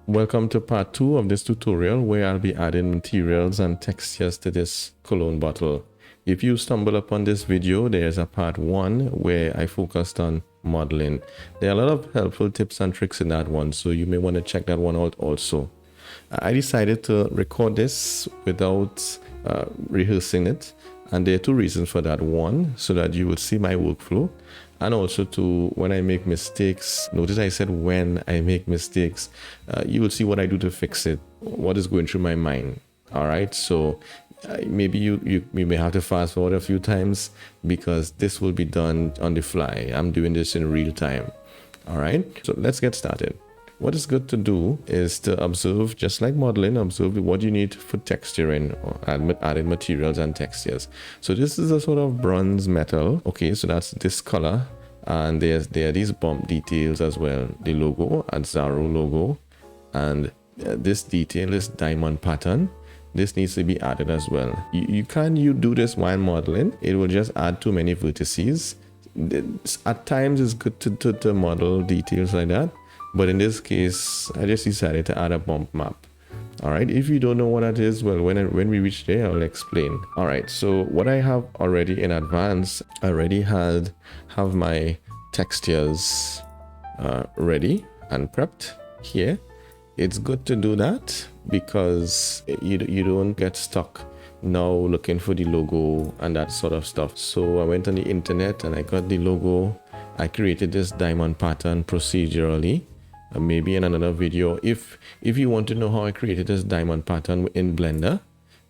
Welcome to part 2 of this tutorial where I'll be adding materials and textures to this Cologne bottle. If you stumble upon this video, there's a part 1 where I focused on modeling. There are a lot of helpful tips and tricks in that one, so you may want to check that one out also. I decided to record this without rehearsing it, and there are 2 reasons for that. One, so that you would see my workflow, and also to when I make mistakes. Notice I said when I make mistakes, you will see what I do to fix it, what is going through my mind. All right, so maybe you may have to fast forward a few times because this will be done on the fly. I'm doing this in real time. All right, so let's get started. What is good to do is to observe, just like modeling, observe what you need for texturing or adding materials and textures. So this is a sort of bronze metal. Okay, so that's this color, and there are these bump details as well. The logo, Zaro logo, and this detail, this diamond pattern, this needs to be added as well. You do this while modeling. It will just add too many vertices. At times it's good to model details like that. But in this case, I just decided to add a bump map. All right, if you don't know what that is, well, when we reach there, I'll explain. All right, so what I have already in advance, I already have my textures ready and prepped here. It's good to do that because you don't get stuck now looking for the logo and that sort of stuff. So I went on the internet and I got the logo. I created this diamond pattern procedurally. Maybe in another video, if you want to know how I created this diamond pattern in Blender,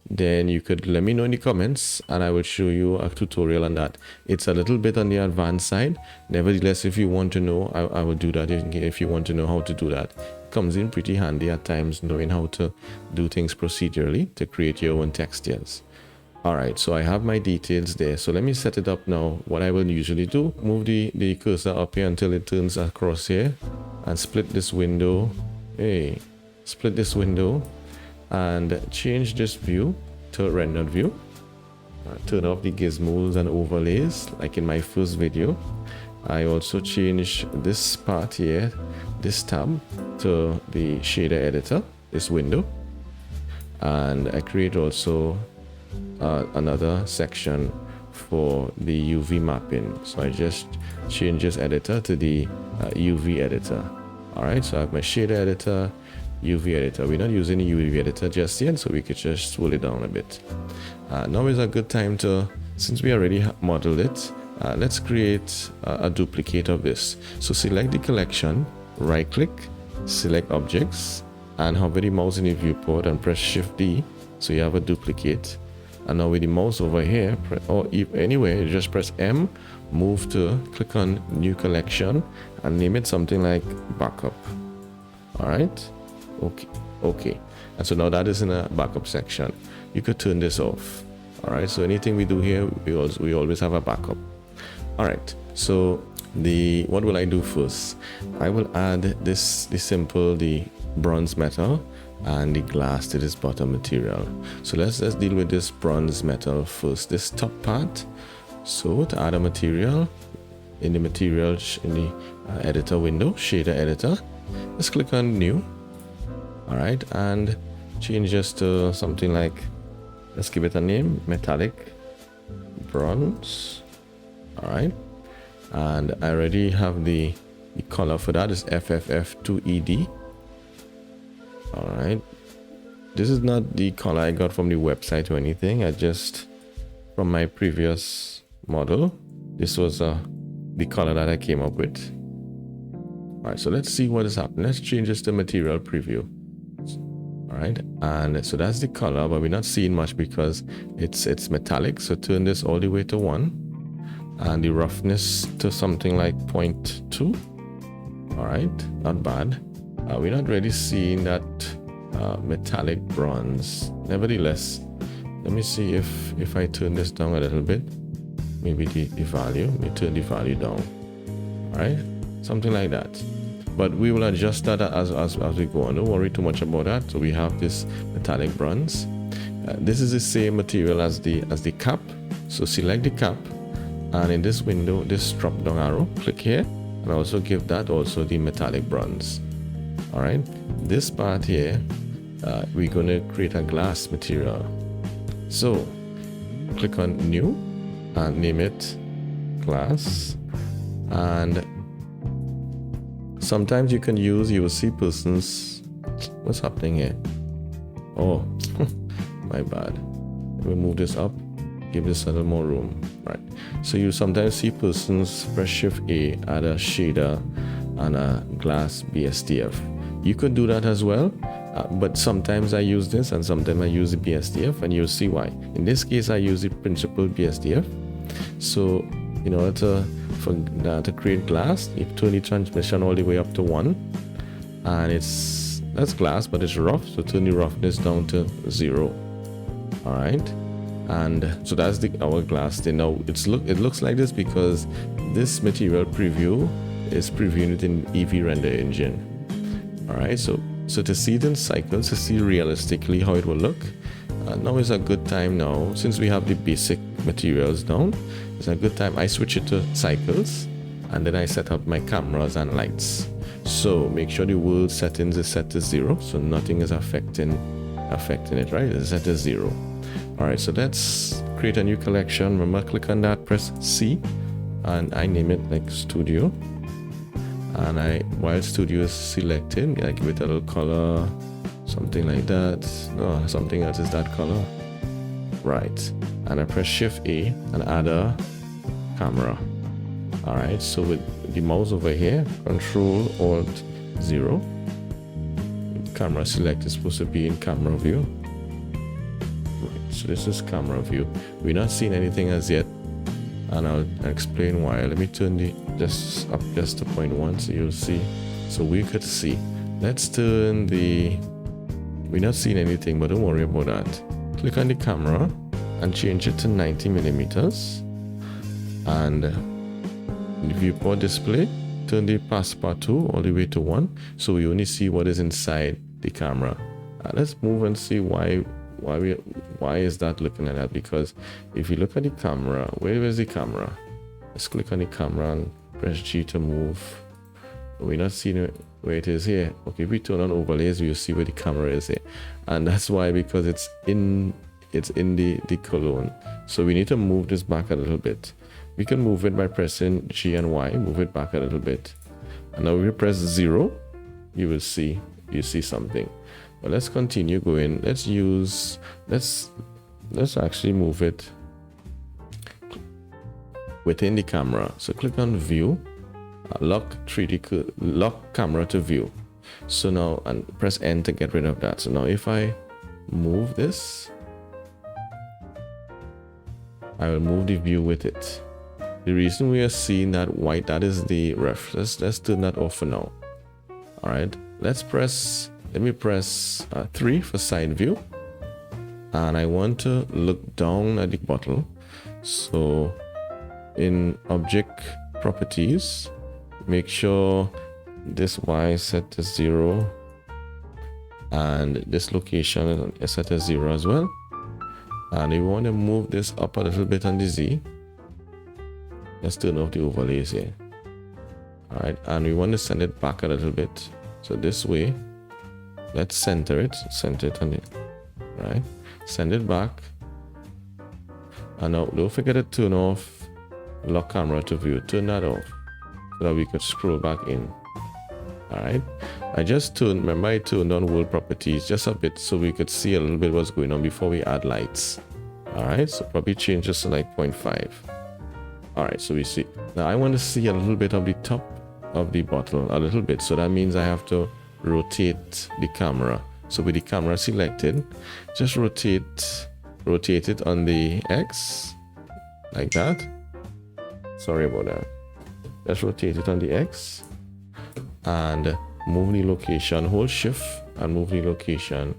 then you could let me know in the comments and I will show you a tutorial on that. It's a little bit on the advanced side. Nevertheless, if you want to know, I will do that. If you want to know how to do that, it comes in pretty handy at times, knowing how to do things procedurally to create your own textures. All right, so I have my details there. So let me set it up now. What I will usually do, move the cursor up here until it turns across here and split this window. Hey, split this window and change this view to rendered view. Turn off the gizmos and overlays like in my first video. I also change this part here, this tab, to the shader editor, this window. And I create also another section for the UV mapping. So I just change this editor to the UV editor. All right, so I have my shader editor, UV editor. We're not using the UV editor just yet, so we could just slow it down a bit. Now is a good time to, since we already modeled it, let's create a duplicate of this. So select the collection, right click, select objects, and hover the mouse in the viewport and press Shift D so you have a duplicate. And now with the mouse over here, or anywhere, just press M, move to click on new collection and name it something like backup. All right, okay. And so now that is in a backup section. You could turn this off. All right, so anything we do here, we always have a backup. All right, so what will I do first? I will add the bronze metal and the glass to this bottom material. So let's deal with this bronze metal first, this top part. So to add a material, in the editor window, shader editor, let's click on new. All right, and change this to something like, let's give it a name, metallic bronze. All right, and I already have the color for that is FFF2ED. All right, this is not the color I got from the website or anything. I just, from my previous model, this was the color that I came up with. All right, so let's see what is happening. Let's change this to material preview. All right, and so that's the color, but we're not seeing much because it's metallic. So turn this all the way to 1 and the roughness to something like 0.2. All right, not bad. We're not really seeing that metallic bronze. Nevertheless, let me see if I turn this down a little bit. Maybe the value, let me turn the value down. All right, something like that. But we will adjust that as we go on. Don't worry too much about that. So we have this metallic bronze. This is the same material as the cap. So select the cap, and in this window, this drop down arrow, click here, and also give that also the metallic bronze. All right, this part here, we're going to create a glass material. So click on new and name it glass. And sometimes you will see persons. What's happening here? Oh, my bad. Let me move this up, give this a little more room. Right, so you sometimes see persons press Shift A, add a shader and a glass BSDF. You could do that as well, but sometimes I use this and sometimes I use the BSDF, and you'll see why. In this case, I use the principal BSDF. So in order to create glass, you turn the transmission all the way up to 1, and that's glass, but it's rough, so turn the roughness down to 0. All right, and so that's the hourglass thing. Now it looks like this because this material preview is previewing it in EV render engine. All right, so to see it in cycles, to see realistically how it will look, now is a good time. Now, since we have the basic materials down, it's a good time I switch it to cycles, and then I set up my cameras and lights. So make sure the world settings is set to 0, so nothing is affecting it, right? It's set to 0. All right, so let's create a new collection. Remember, click on that, press C, and I name it like studio. And while studio is selected, I give it a little color, something like that. No, something else is that color. Right, and I press Shift A and add a camera. All right, so with the mouse over here, Control Alt 0, camera select is supposed to be in camera view. Right, so this is camera view. We're not seeing anything as yet, and I'll explain why. Let me turn the just up just to 0.1 so you'll see. So we could see. Let's turn we're not seeing anything, but don't worry about that. Click on the camera and change it to 90 millimeters. And the viewport display, turn the passepartout all the way to 1, so we only see what is inside the camera. Let's move and see why is that looking at that. Because if you look at the camera, where is the camera? Let's click on the camera and press G to move. We're not seeing where it is here. Okay, if we turn on overlays, we'll see where the camera is here, and that's why, because it's in the Cologne. So we need to move this back a little bit. We can move it by pressing G and Y, move it back a little bit. And now if you press 0, you see something. But let's continue going. Let's actually move it within the camera. So click on view, lock camera to view. So now, and press N to get rid of that. So now if I move this, I will move the view with it. The reason we are seeing that white, that is the ref. Let's turn that off for now. All right, let me press 3 for side view, and I want to look down at the bottle. So in object properties, make sure this Y is set to 0 and this location is set to 0 as well. And we want to move this up a little bit on the Z. Let's turn off the overlays here. All right, and we want to send it back a little bit. So this way, let's center it on it. Right, send it back. And now don't forget to turn off lock camera to view. Turn that off so that we could scroll back in. All right, I turned on world properties just a bit so we could see a little bit what's going on before we add lights. All right, so probably change this to like 0.5. All right, so we see now I want to see a little bit of the top of the bottle, a little bit. So that means I have to rotate the camera. So with the camera selected, just rotate it on the X like that. Sorry about that. Just rotate it on the X and move the location. Hold Shift and move the location.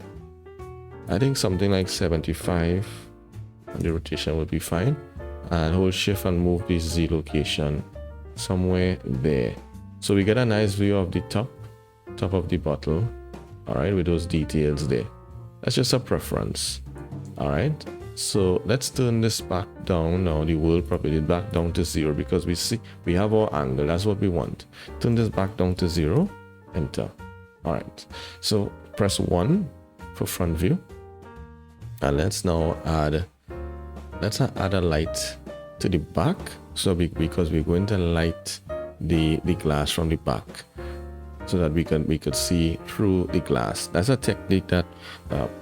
I think something like 75, and the rotation will be fine. And hold Shift and move the Z location somewhere there. So we get a nice view of the top of the bottle. All right, with those details there. That's just a preference. All right, so let's turn this back down now, the world property back down to 0, because we have our angle. That's what we want. Turn this back down to 0, enter. All right, so press 1 for front view, and let's now add a light to the back. So because we're going to light the glass from the back, so that we could see through the glass. That's a technique that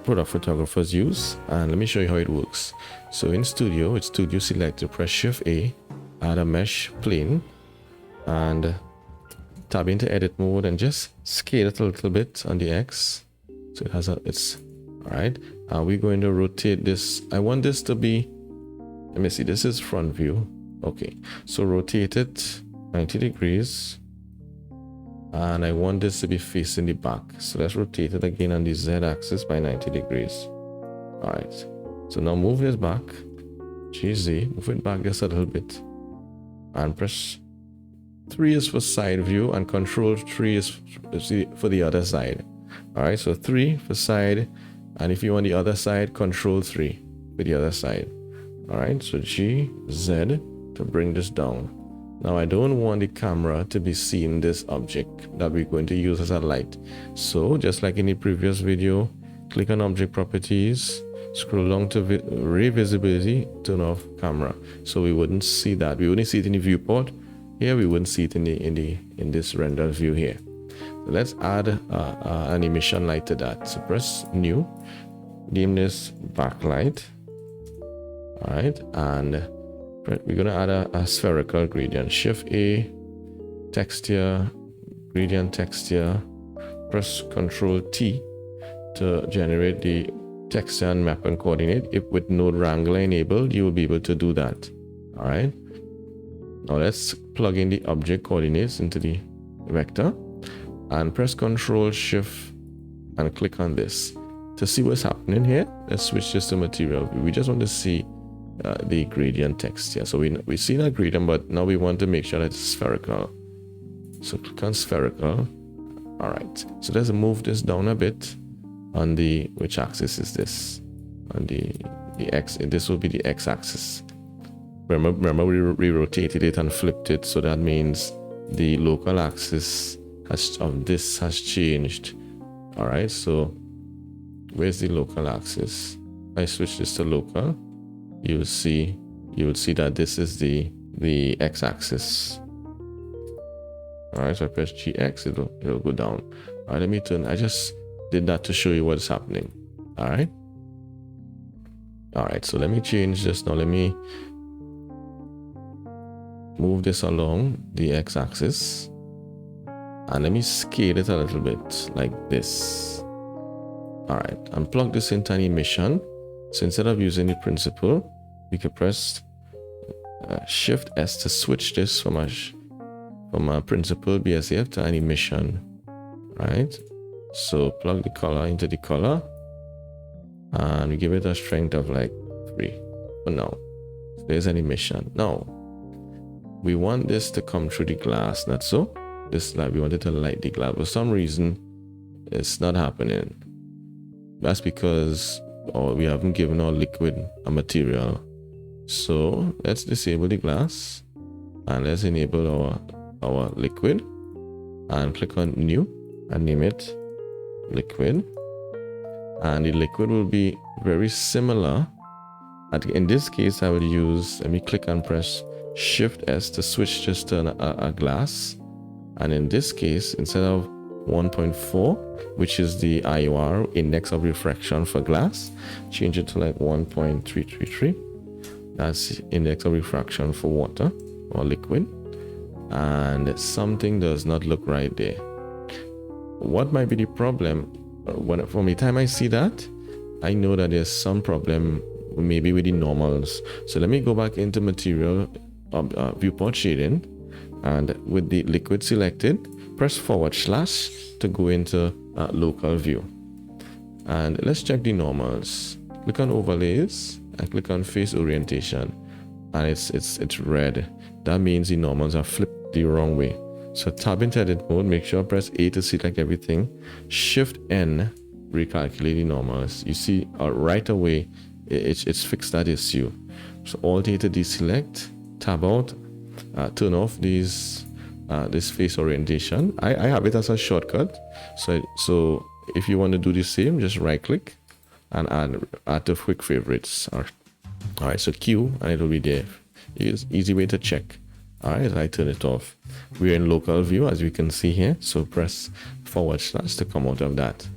product photographers use, and let me show you how it works. So in Studio, with Studio selected, press Shift A, add a mesh plane, and tab into edit mode and just scale it a little bit on the X. So it has it's all right. We're going to rotate this. I want this to be, let me see, this is front view. Okay, so rotate it 90 degrees. And I want this to be facing the back. So let's rotate it again on the Z axis by 90 degrees. All right. So now move this back. GZ, move it back just a little bit. And press 3 is for side view, and Control 3 is for the other side. All right. So 3 for side. And if you want the other side, Control 3 for the other side. All right. So GZ to bring this down. Now I don't want the camera to be seeing this object that we're going to use as a light. So just like in the previous video, click on Object Properties, scroll down to Ray Visibility, turn off camera. So we wouldn't see that. We wouldn't see it in the viewport. Here we wouldn't see it in this rendered view here. So let's add an emission light to that. So press New, name this Backlight. All right, and we're going to add a spherical gradient. Shift A, texture, gradient texture, press Control T to generate the texture and map and coordinate. If with Node Wrangler enabled, you will be able to do that. All right. Now let's plug in the object coordinates into the vector and press Control Shift and click on this. To see what's happening here, let's switch this to material. We just want to see the gradient texture. So we see that gradient, but now we want to make sure that it's spherical. So click on spherical. All right. So let's move this down a bit on the, which axis is this? On the X. This will be the X axis. Remember we rotated it and flipped it, so that means the local axis of this has changed. All right. So where's the local axis? I switch this to local. You will see that this is the x-axis. All right, so I press GX, it'll go down. All right, let me turn. I just did that to show you what's happening. All right. All right, so let me change this now. Let me move this along the x-axis, and let me scale it a little bit like this. All right, and plug this into an emission. So instead of using the principal, we could press Shift S to switch this from a principal BSAF to an emission. Right? So plug the color into the color, and we give it a strength of like 3 for now. So there's an emission. Now we want this to come through the glass, not so. This light, we want it to light the glass. For some reason, it's not happening. That's because we haven't given our liquid a material. So let's disable the glass and let's enable our liquid, and click on New and name it Liquid. And the liquid will be very similar. In this case, I would use, let me click and press Shift S to switch just to a glass. And in this case, instead of 1.4, which is the IOR, index of refraction for glass, change it to like 1.333. That's index of refraction for water or liquid. And something does not look right there. What might be the problem? From the time I see that, I know that there's some problem maybe with the normals. So let me go back into material viewport shading, and with the liquid selected, press / to go into local view. And let's check the normals. Click on overlays and click on face orientation, and it's red. That means the normals are flipped the wrong way. So tab into edit mode, make sure press A to select everything, Shift N, recalculate the normals. You see right away it's fixed that issue. So Alt A to deselect, tab out, turn off these this face orientation. I have it as a shortcut. So if you want to do the same, just right click and add to quick favorites. All right, so Q, and it will be there. It's easy way to check. All right, I turn it off. We're in local view, as you can see here. So press / to come out of that.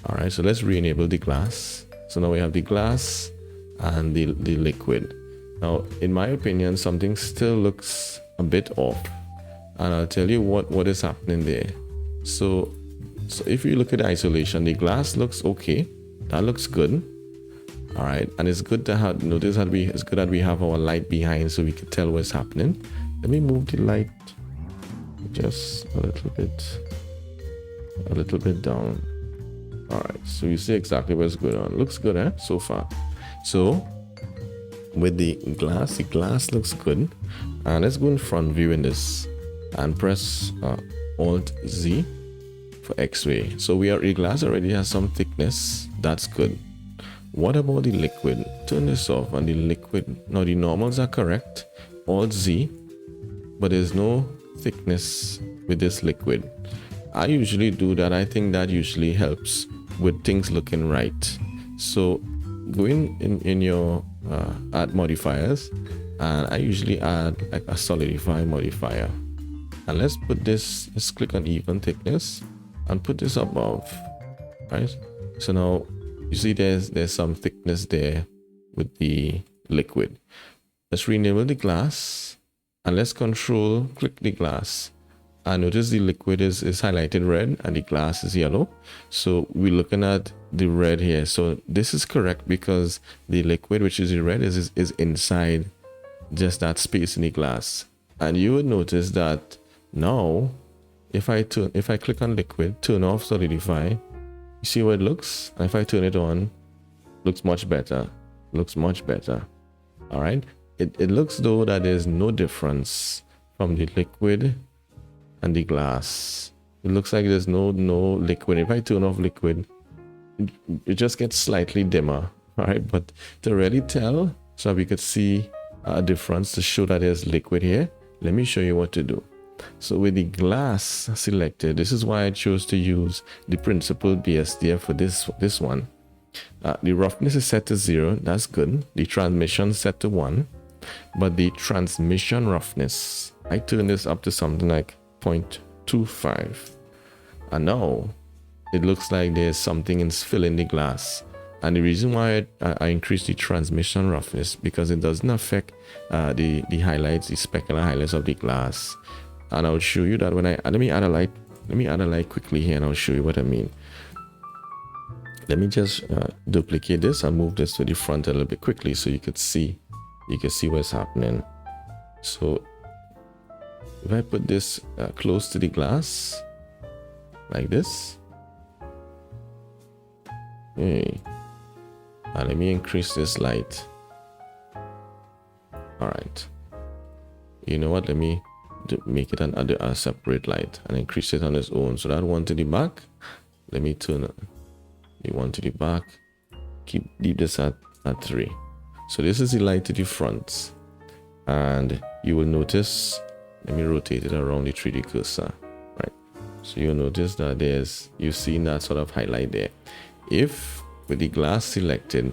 All right, so let's re-enable the glass. So now we have the glass and the liquid. Now, in my opinion, something still looks a bit off, and I'll tell you what is happening there. So if you look at the isolation, the glass looks okay. That looks good. All right, and it's good to have notice that it's good that we have our light behind so we can tell what's happening. Let me move the light just a little bit down. All right, so you see exactly what's going on. Looks good, eh? So far. So with the glass looks good. And let's go in front view in this and press Alt Z for X-ray. So the glass already has some thickness. That's good. What about the liquid? Turn this off, and the liquid, now the normals are correct, Alt Z, but there's no thickness with this liquid. I usually do that. I think that usually helps with things looking right. So go in your add modifiers, and I usually add like a solidify modifier, and let's click on even thickness and put this above. Right, so now you see there's some thickness there with the liquid. Let's rename the glass, and let's click the glass, and notice the liquid is highlighted red and the glass is yellow. So we're looking at the red here. So this is correct because the liquid, which is the red, is inside just that space in the glass. And you would notice that now if I click on liquid, turn off solidify, you see how it looks? And if I turn it on, looks much better. All right, it looks though that there's no difference from the liquid and the glass. It looks like there's no liquid. If I turn off liquid, it just gets slightly dimmer. All right, but to really tell, so we could see a difference to show that there's liquid here, let me show you what to do. So with the glass selected, this is why I chose to use the principal BSDF for this one. The roughness is set to 0. That's good. The transmission set to 1, but the transmission roughness, I turn this up to something like 0.25, and now it looks like there's something filling the glass. And the reason why I increase the transmission roughness, because it doesn't affect the highlights, the specular highlights of the glass. And I'll show you that when let me add a light quickly here, and I'll show you what I mean. Let me just duplicate this and move this to the front a little bit quickly so you can see what's happening. So if I put this close to the glass like this, okay, and let me increase this light. All right, you know what, let me make it a separate light and increase it on its own. So that one to the back, let me turn the one to the back, leave this at 3. So this is the light to the front, and you will notice, let me rotate it around the 3D cursor, right? So you'll notice that you've seen that sort of highlight there. If with the glass selected,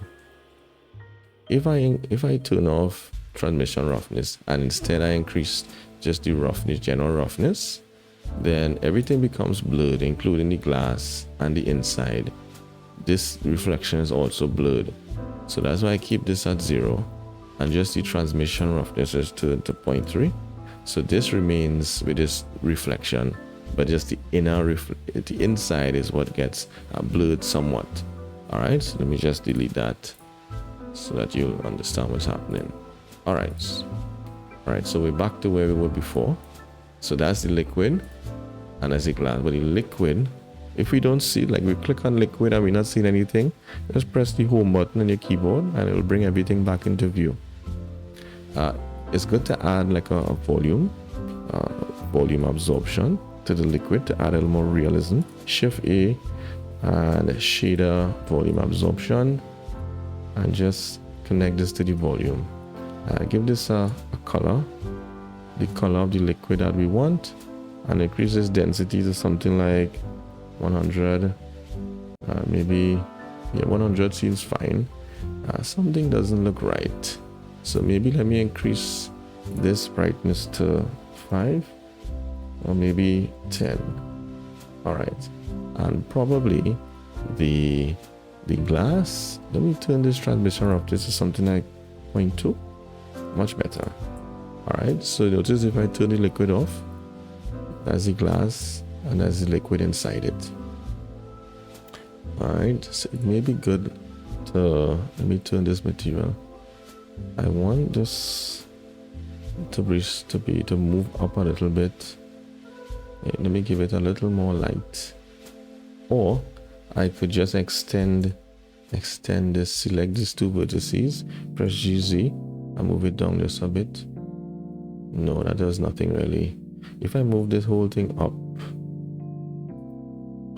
if I turn off transmission roughness and instead I increase just the roughness, general roughness, then everything becomes blurred, including the glass and the inside. This reflection is also blurred. So that's why I keep this at 0, and just the transmission roughness is to 0.3. So this remains with this reflection, but just the the inside is what gets blurred somewhat. All right, so let me just delete that so that you'll understand what's happening. All right, so we're back to where we were before. So that's the liquid and that's the glass. But the liquid, if we don't see, like we click on liquid and we're not seeing anything, just press the home button on your keyboard and it will bring everything back into view. It's good to add like a volume absorption to the liquid to add a little more realism. Shift A and shader volume absorption, and just connect this to the volume. Give this a color the color of the liquid that we want and increase this density to something like 100. Maybe, yeah, 100 seems fine. Something doesn't look right, so maybe let me increase this brightness to 5 or maybe 10. All right, and probably the glass, let me turn this transmission up. This is something like 0.2. Much better. All right, so notice if I turn the liquid off, that's the glass and that's the liquid inside it. All right, so it may be good to, let me turn this material. I want this to move up a little bit. Let me give it a little more light, or I could just extend this, select these two vertices, press GZ and move it down just a bit. No, that does nothing really. If I move this whole thing up,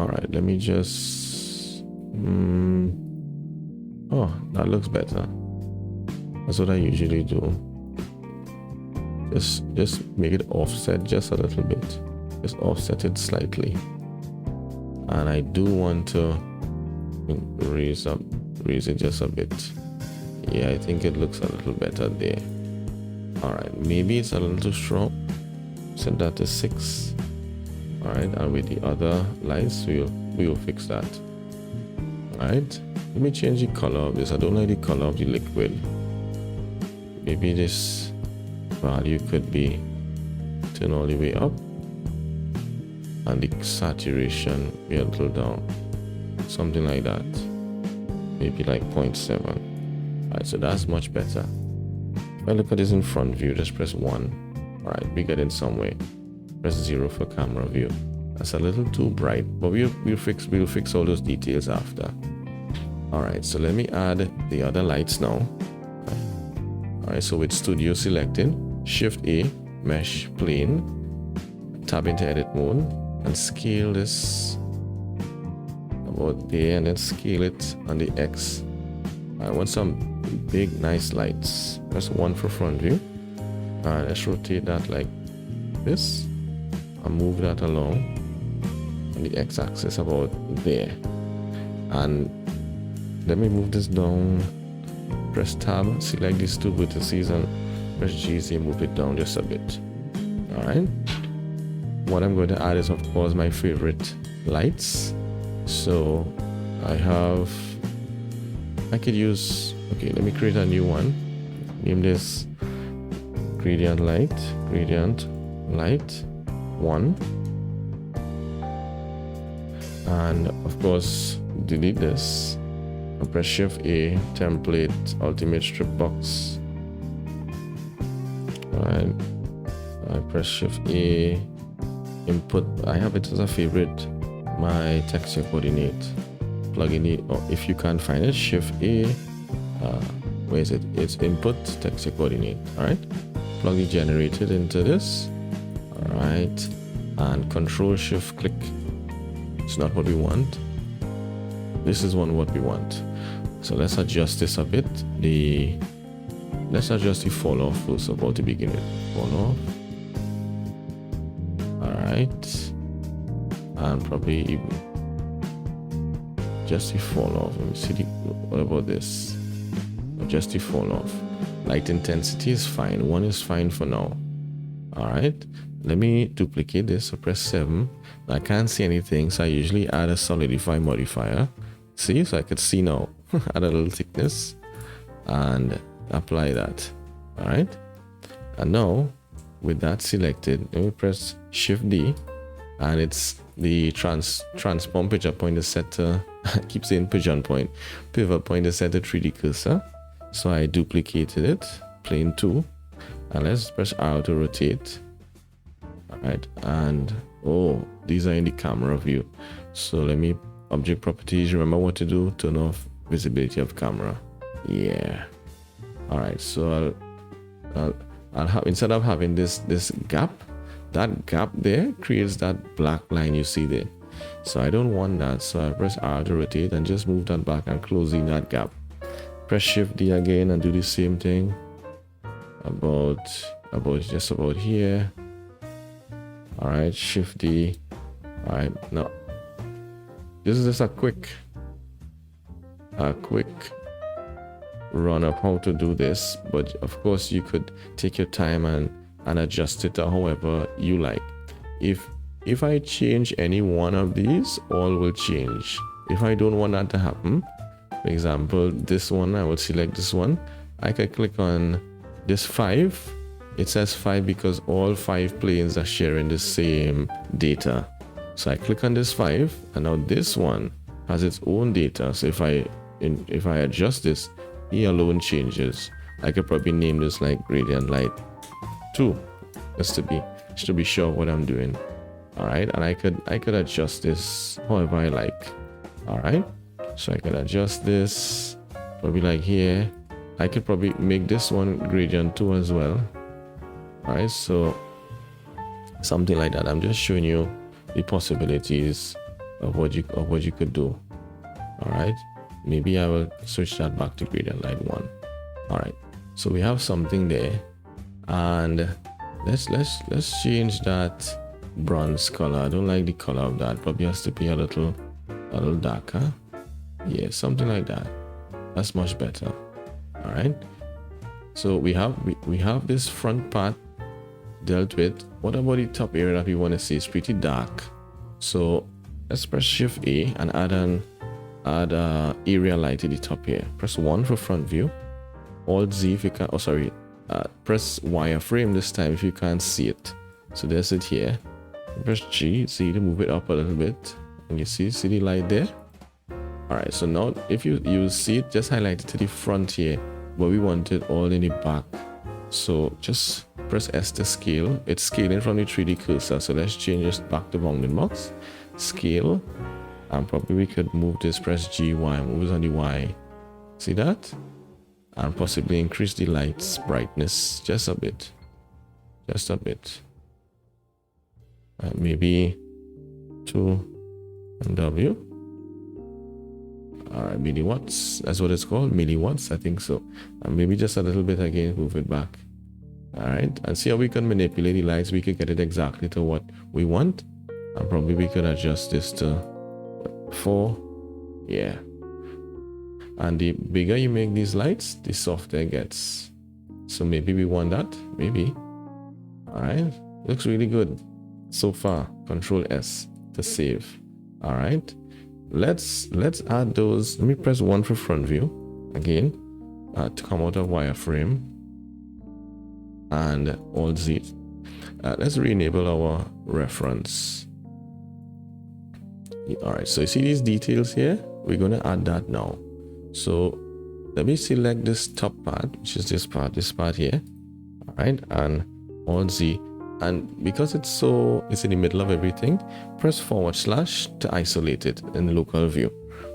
all right, let me just oh, that looks better. That's what I usually do. Just make it offset just a little bit. Just offset it slightly. And I do want to raise it just a bit. Yeah, I think it looks a little better there. All right, maybe it's a little too strong. Set that to 6. All right, and with the other lights, we will fix that. All right, let me change the color of this. I don't like the color of the liquid. Maybe this value could be turned all the way up, and the saturation be a little down, something like that, maybe like 0.7. All right, so that's much better. If I look at this in front view, just press 1. All right, we get in some way. Press 0 for camera view. That's a little too bright, but we'll fix all those details after. All right, so let me add the other lights now. All right, so with studio selected, Shift A, mesh plane, tab into edit mode, and scale this about there, and then scale it on the X. I want some big nice lights. Press 1 for front view. Let's rotate that like this and move that along on the X-axis about there. And let me move this down. Press tab, select these two vertices and press GZ, move it down just a bit. All right, what I'm going to add is of course my favorite lights. So I could use, okay, let me create a new one. Name this gradient light 1, and of course delete this and press Shift A, template, ultimate strip box. All right, I press Shift A, input. I have it as a favorite, my texture coordinate. Plug in it, or if you can't find it, Shift A, where is it? It's input texture coordinate. All right, plug the generated into this. All right, and Control Shift click. It's not what we want. This is what we want. So let's adjust this a bit. Let's adjust the fall off first of all to begin with. Fall off. All right, and probably even just the fall off. Let me see what about this? Just the fall off. Light intensity is fine. 1 is fine for now. All right, let me duplicate this. So press 7. I can't see anything, so I usually add a solidify modifier. See, so I could see now. Add a little thickness and apply that. All right, and now with that selected, let me press Shift D, and it's the transform pivot point is set to I keep saying pivot point is set to 3D cursor. So I duplicated it, plane 2, and let's press R to rotate. All right, and oh, these are in the camera view. So let me object properties. Remember what to do. Turn off visibility of camera. Yeah. All right. So I'll have, instead of having this gap, that gap there creates that black line you see there. So I don't want that. So I press R to rotate and just move that back and close in that gap. Press Shift D again and do the same thing about just about here. All right, Shift D. All right, now this is just a quick run of how to do this, but of course you could take your time and adjust it however you like. If I change any one of these, all will change. If I don't want that to happen, for example, this one, I will select this one. I can click on this 5. It says 5 because all 5 planes are sharing the same data. So I click on this 5, and now this one has its own data. So if I adjust this, he alone changes. I could probably name this like gradient light 2, just to be sure what I'm doing. All right, and I could adjust this however I like. All right, so I could adjust this probably like here. I could probably make this one gradient 2 as well. All right, so something like that. I'm just showing you the possibilities of what you could do. All right, maybe I will switch that back to gradient light 1. All right, so we have something there, and let's change that bronze color. I don't like the color of that. Probably has to be a little darker. Yeah, something like that. That's much better. All right, so we have this front part dealt with. What about the top area that we want to see? It's pretty dark, so let's press Shift A and add area light to the top here. Press 1 for front view, Alt Z if you can, press wireframe this time if you can't see it. So there's it here. Press G, Z to move it up a little bit, and you see the light there. All right, so now if you see it, just highlight it to the front here, but we want it all in the back. So just press S to scale. It's scaling from the 3D cursor, so let's change this back to bounding box. Scale, and probably we could move this, press G, Y, moves on the Y. See that? And possibly increase the light's brightness just a bit. Maybe 2 MW. All right, milliwatts. That's what it's called, milliwatts. I think so. And maybe just a little bit again. Move it back. All right, and see how we can manipulate the lights. We could get it exactly to what we want, and probably we could adjust this to 4. Yeah. And the bigger you make these lights, the softer it gets. So maybe we want that. Maybe. All right. Looks really good so far. Control S to save. All right. Let's add those. Let me press 1 for front view again to come out of wireframe, and Alt Z. Let's re-enable our reference. All right. So you see these details here. We're going to add that now. So let me select this top part, which is this part here. All right, and Alt Z. And because it's in the middle of everything, press / to isolate it in the local view.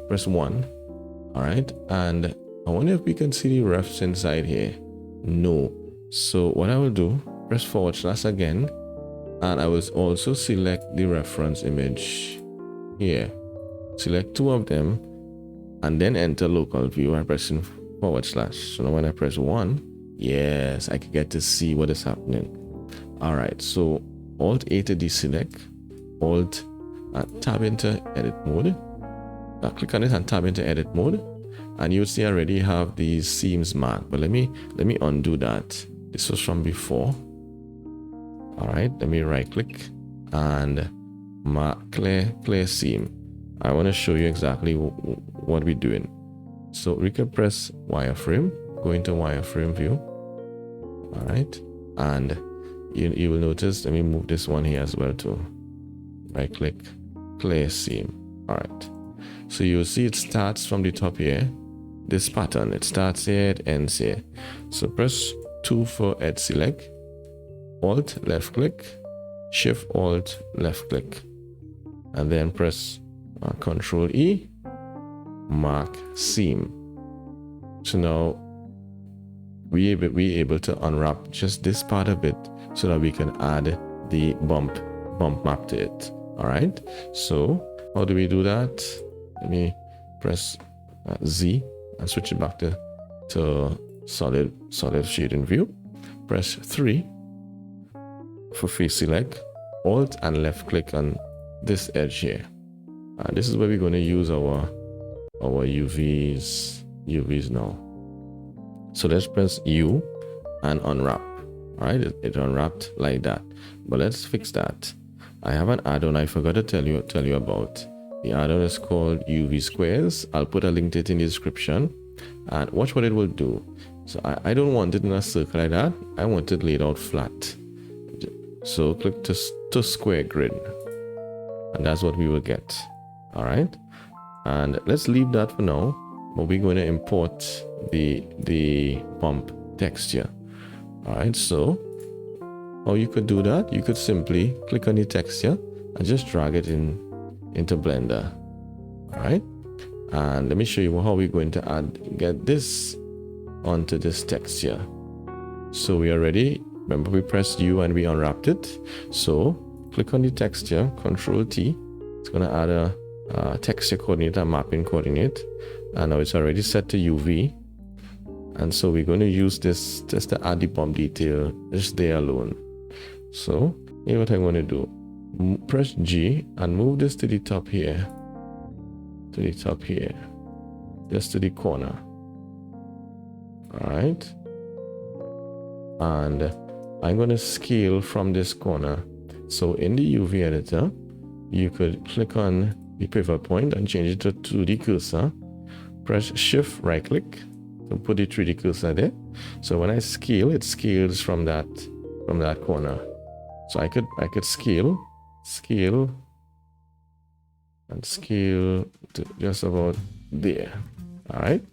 Press 1. All right, and I wonder if we can see the refs inside here. No. So what I will do, press / again, and I will also select the reference image here. Select 2 of them, and then enter local view and pressing / So now when I press 1, yes, I can get to see what is happening. All right, so Alt A to deselect, Alt tab into edit mode. Click on it and tab into edit mode, and you'll see I already have these seams marked. But let me undo that. This was from before. All right, let me right click and mark clear seam. I want to show you exactly what we're doing. So we can press wireframe, go into wireframe view. All right, and you will notice, let me move this one here as well too. Right click, clear seam. All right, so you'll see it starts from the top here. This pattern, it starts here, it ends here. So press 2 for edge select, Alt left click, Shift Alt left click, and then press Control E, mark seam. So now we're able to unwrap just this part of it so that we can add the bump map to it. All right, so how do we do that? Let me press Z and switch it back to solid shading view. Press 3 for face select, Alt and left click on this edge here. And this is where we're going to use our UVs now. So let's press U and unwrap. All right, it unwrapped like that. But let's fix that. I have an add-on I forgot to tell you about. The add-on is called UV Squares. I'll put a link to it in the description. And watch what it will do. So I don't want it in a circle like that. I want it laid out flat. So click to square grid. And that's what we will get. All right. And let's leave that for now. But we're going to import the bump texture. All right. So how you could do that? You could simply click on the texture and just drag it into Blender. All right. And let me show you how we're going to get this onto this texture. So we are ready. Remember, we pressed U and we unwrapped it. So click on the texture, Control T. It's going to add a texture coordinate, a mapping coordinate. And now it's already set to UV. And so we're going to use this just to add the bump detail just there alone. So here's what I'm going to do. Press G and move this to the top here. To the top here. Just to the corner. Alright. And I'm going to scale from this corner. So in the UV editor, you could click on the pivot point and change it to 2D cursor. Press Shift right click to put the 3D cursor there. So when I scale, it scales from that corner. So I could scale and scale to just about there. All right.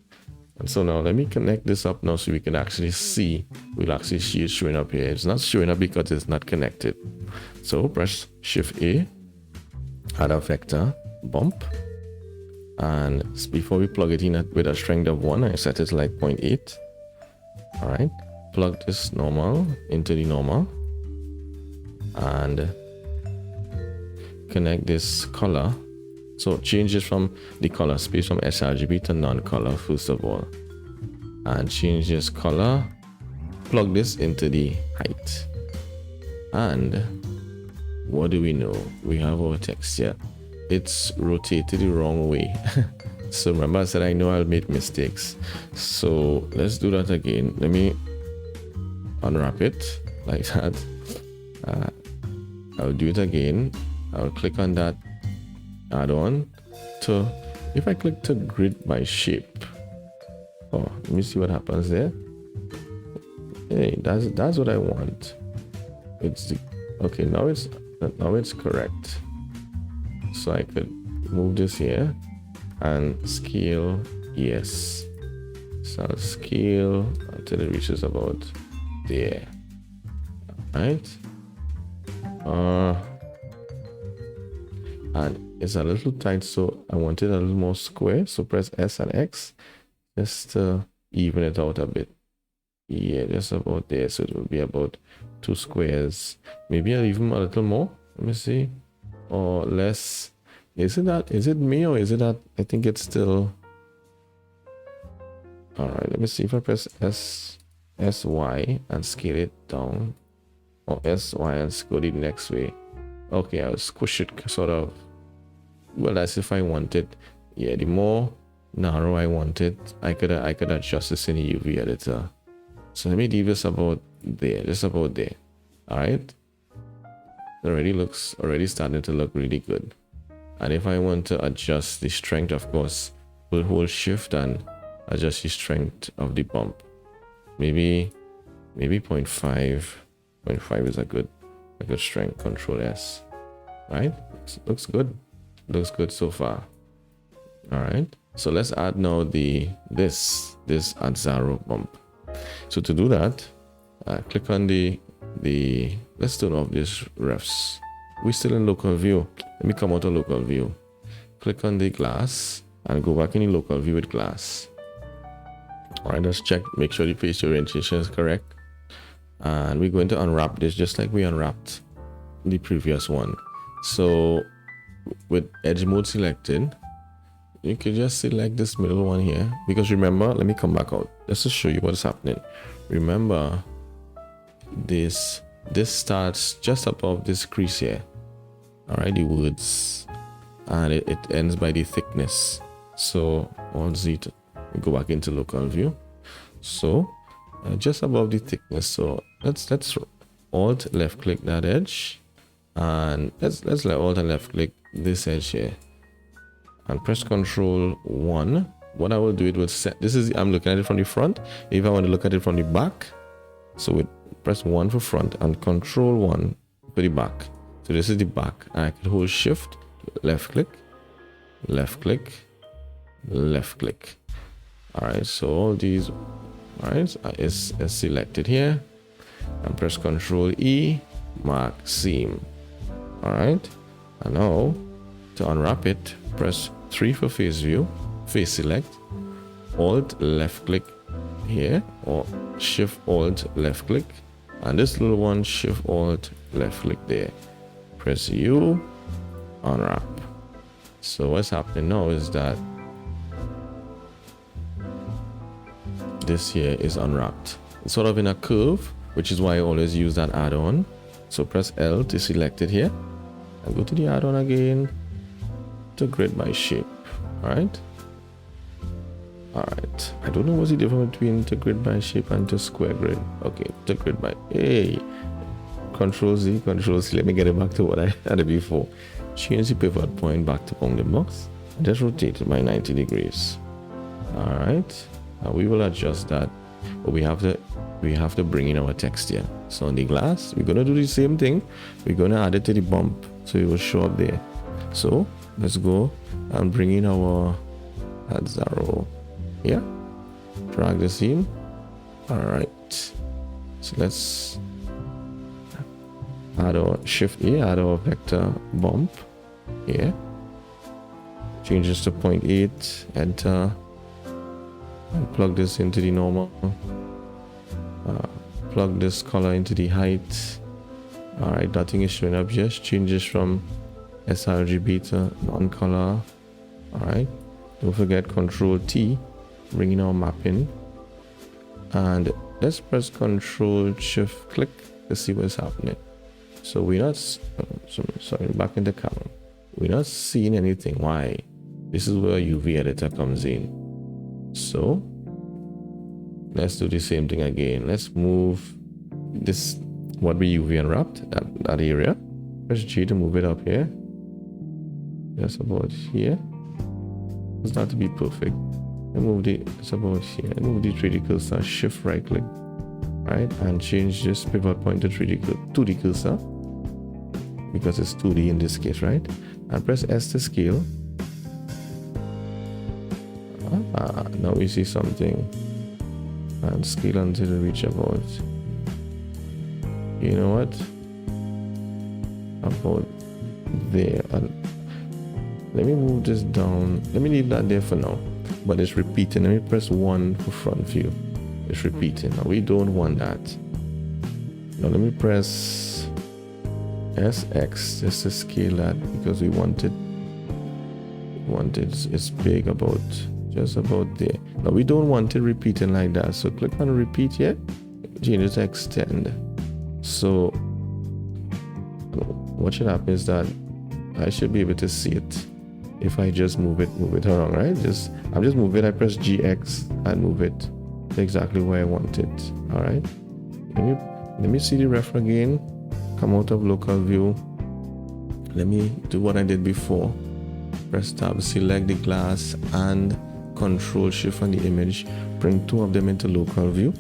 And so now let me connect this up now so we can actually see. We'll actually see it showing up here. It's not showing up because it's not connected. So press Shift A, add a vector bump. And before we plug it in with a strength of 1, I set it to like 0.8. All right. Plug this normal into the normal. And connect this color. So change it from the color space from sRGB to non-color first of all. And change this color. Plug this into the height. And what do we know? We have our texture. It's rotated the wrong way. So remember I said I know I'll make mistakes. So let's do that again. Let me unwrap it like that. I'll do it again. I'll click on that add-on to, if I click to grid by shape. Oh, let me see what happens there. Hey, that's what I want. It's the, okay, now it's correct. So I could move this here and scale, yes. So I'll scale until it reaches about there. Right? And it's a little tight, so I want it a little more square. So press S and X just to even it out a bit. Yeah, just about there. So it will be about 2 squares. Maybe I'll even a little more. Let me see. Or less. Is it me or is it that? I think it's still. All right, let me see if I press SY and scale it down, or SY and go the next way. Okay, I'll squish it sort of. Well, that's if I want it. Yeah, the more narrow I want it, I could adjust this in the UV editor. So let me leave this about there, just about there. All right. Already starting to look really good. And if I want to adjust the strength, of course, we'll hold Shift and adjust the strength of the bump. Maybe 0.5. 0.5 is a good strength. Control S. Right? Looks good. Looks good so far. All right. So let's add now this Azzaro bump. So to do that, click on the let's turn off this refs. We're still in local view. Let me come out of local view. Click on the glass and go back in the local view with glass. All right, let's check, make sure the face orientation is correct. And we're going to unwrap this just like we unwrapped the previous one. So with edge mode selected, you can just select this middle one here, because remember, let me come back out just to show you what's happening. Remember, this this starts just above this crease here. All right, the words, and it ends by the thickness. So Alt Z to go back into local view. So just above the thickness. So let's Alt left click that edge, and let's let Alt and left click this edge here, and press Control 1. What I will do, it will set, this is, I'm looking at it from the front. If I want to look at it from the back, so we press 1 for front and Control 1 for the back. So this is the back, and I can hold Shift, left click, left click, left click. All right, so all these, all right, is selected here, and press Control E, mark seam. All right, and now to unwrap it, press 3 for face view, face select, Alt left click here, or Shift Alt left click, and this little one, Shift Alt left click there, press U, unwrap. So what's happening now is that this here is unwrapped. It's sort of in a curve, which is why I always use that add-on. So press L to select it here, and go to the add-on again to grid by shape. All right. All right. I don't know what's the difference between to grid by shape and to square grid. Okay, to grid by Control Z, Control C. Let me get it back to what I had it before. Change the pivot point back to bounding box, and just rotate it by 90 degrees. All right. Now we will adjust that, but we have to bring in our text here. So on the glass, we're gonna do the same thing. We're gonna add it to the bump, so it will show up there. So let's go and bring in our add 0 here. Drag the seam. All right. So let's add our Shift A, add our vector bump here. Change this to 0.8. Enter. And plug this into the normal. Plug this color into the height. All right, nothing is showing up. Just change this from sRGB to non-color. All right, don't forget Control T, bring in our mapping, and let's press Control Shift click to see what's happening. So we're not sorry, back in the camera, we're not seeing anything. Why? This is where UV editor comes in. So let's do the same thing again. Let's move this, what we UV unwrapped, that area. Press G to move it up here. Just about here. It's not to be perfect. And move it's about here. And move the 3D cursor, Shift right click, right, and change this pivot point to 2D cursor, because it's 2D in this case, right? And press S to scale. Now we see something, and scale until we reach about, you know what, about there. And let me move this down. Let me leave that there for now, but it's repeating. Let me press 1 for front view. It's repeating. Now we don't want that. Now let me press SX just to scale that, because we want it it's big, about just about there. Now we don't want it repeating like that, so click on repeat here, change it to extend. So what should happen is that I should be able to see it if I just move it around, right? I'm just move it. I press GX and move it to exactly where I want it. All right, let me see the ref again. Come out of local view. Let me do what I did before. Press tab, select the glass, and Control Shift on the image, bring 2 of them into local view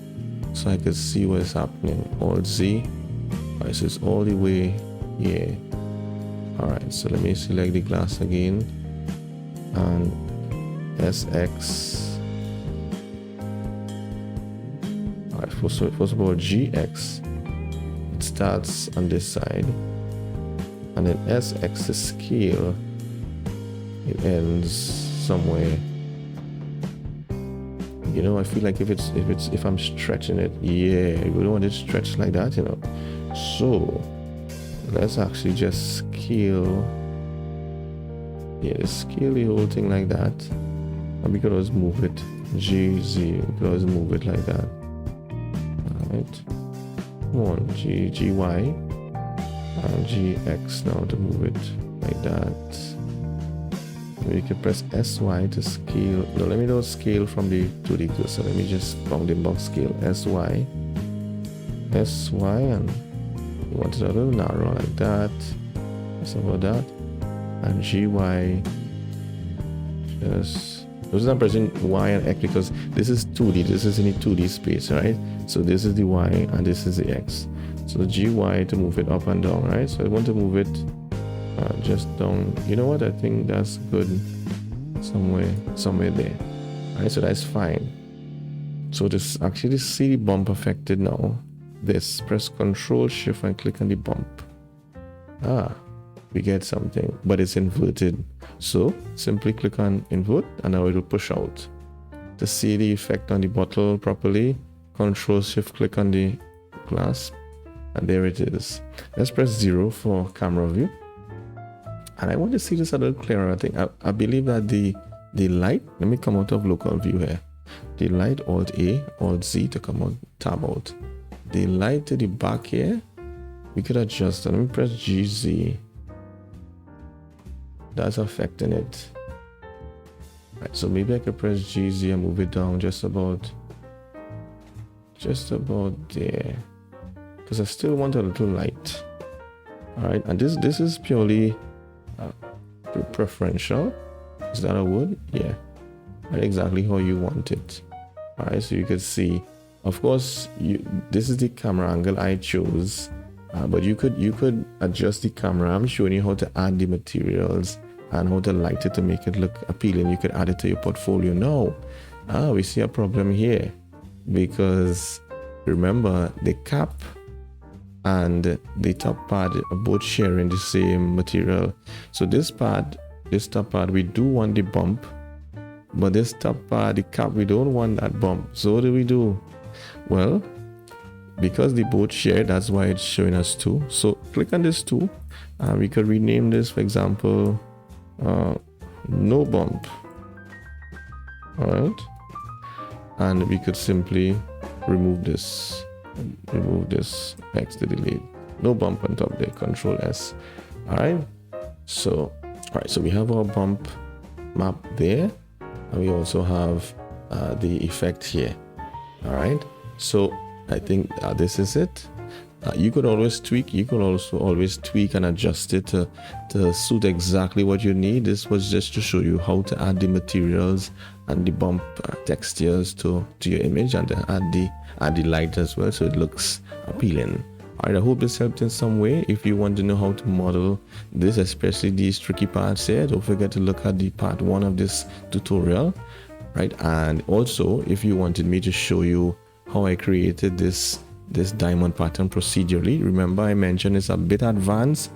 so I can see what is happening. Alt Z. Alright, so it's all the way here. Alright, so let me select the glass again, and SX. Alright, first of all, GX, it starts on this side, and then SX, the scale, it ends somewhere. You know, I feel like if I'm stretching it, yeah, we don't want it stretched like that, you know. So let's actually just scale. Yeah, scale the whole thing like that, and we can always move it. GZ, we can always move it like that. All right. Come on, GY and GX now to move it like that. We can press SY to scale. No, let me not scale from the 2D cursor. Let me just bounding box scale SY, and we want it a little narrow like that. That's about that. And GY, just notice I'm pressing Y and X because this is 2D. This is in the 2D space, right? So this is the Y and this is the X. So GY to move it up and down, right? So I want to move it just down. You know what? I think that's good. Somewhere there. All right, so that's fine. So this actually see the bump affected now. This press Control Shift and click on the bump. We get something, but it's inverted. So simply click on invert and now it will push out. To see the effect on the bottle properly, Control Shift click on the glass and there it is. Let's press 0 for camera view. And I want to see this a little clearer. I believe that the light, let me come out of local view here. The light, Alt A, Alt Z to come out, tab out. The light to the back here, we could adjust. Let me press GZ. That's affecting it. Right, so maybe I could press GZ and move it down just about there. Because I still want a little light. Alright, and this is purely preferential. Is that a word? Yeah, right, exactly how you want it. All right, so you could see, of course, this is the camera angle I chose, but you could adjust the camera. I'm showing you how to add the materials and how to light it to make it look appealing. You could add it to your portfolio. Now we see a problem here because remember the cap and the top part are both sharing the same material. So this top part, we do want the bump, but this top part, the cap, we don't want that bump. So what do we do? Well, because they both share, that's why it's showing us 2. So click on this 2 and we could rename this, for example, no bump. All right, and we could simply remove this X to delete. No bump on top there. Control S. All right, so we have our bump map there, and we also have the effect here. All right, so I think this is it. You could always tweak. You could also always tweak and adjust it to suit exactly what you need. This was just to show you how to add the materials and the bump textures to your image, and to add the light as well, so it looks appealing. Alright, I hope this helped in some way. If you want to know how to model this, especially these tricky parts here, don't forget to look at the part 1 of this tutorial, right? And also, if you wanted me to show you how I created this diamond pattern procedurally, remember I mentioned it's a bit advanced,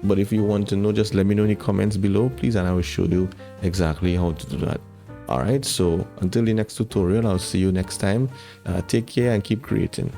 but if you want to know, just let me know in the comments below, please, and I will show you exactly how to do that. Alright, so until the next tutorial, I'll see you next time. Take care and keep creating.